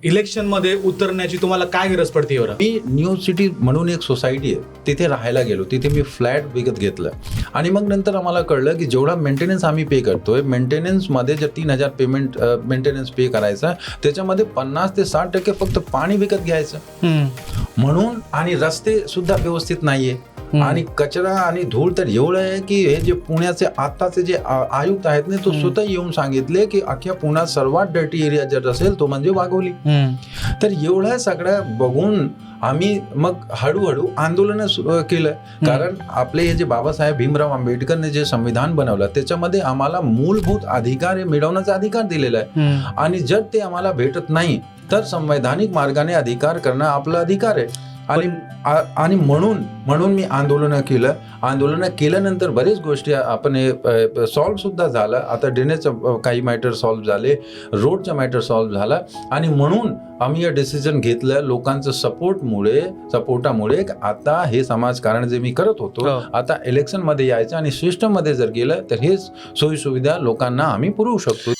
Election मध्ये उतरण्याची तुम्हाला काय गरज पडते बरं? मी न्यू सिटी म्हणून एक सोसायटी आहे, तिथे राहायला गेलो. तिथे मी फ्लॅट विकत घेतलं आणि मग नंतर आम्हाला कळलं की जेवढा मेंटेनन्स आम्ही पे करतोय, मेंटेनन्समध्ये जे 3,000 पेमेंट मेंटेनन्स पे करायचा, त्याच्यामध्ये 50 ते 60% फक्त पाणी विकत घ्यायचं म्हणून. आणि रस्ते सुद्धा व्यवस्थित नाहीये आणि कचरा आणि धूळ तर एवढं आहे की हे जे पुण्याचे आताचे जे आयुक्त आहेत ना, तो स्वतः येऊन सांगितले की अख्ख्या पुण्यात सर्वात डर्टी एरिया जर असेल तो म्हणजे वाघोली. तर एवढ्या सगळ्या बघून आम्ही मग हळूहळू आंदोलन केलं. कारण आपले हे जे बाबासाहेब भीमराव आंबेडकरने जे संविधान बनवलं त्याच्यामध्ये आम्हाला मूलभूत अधिकार हे मिळवण्याचा अधिकार दिलेला आहे आणि जर ते आम्हाला भेटत नाही तर संवैधानिक मार्गाने अधिकार करणं आपला अधिकार आहे. आणि म्हणून मी आंदोलन केल्यानंतर बरेच गोष्टी आपण सॉल्व्ह सुद्धा झालं. आता ड्रेनेजचं काही मॅटर सॉल्व्ह झाले, रोडचा मॅटर सॉल्व्ह झाला आणि म्हणून आम्ही हे डिसिजन घेतलं लोकांचं सपोर्टामुळे. आता हे समाजकारण जे मी करत होतो, आता इलेक्शनमध्ये यायचं आणि सिस्टममध्ये जर गेलं तर हे सोयीसुविधा लोकांना आम्ही पुरवू शकतो.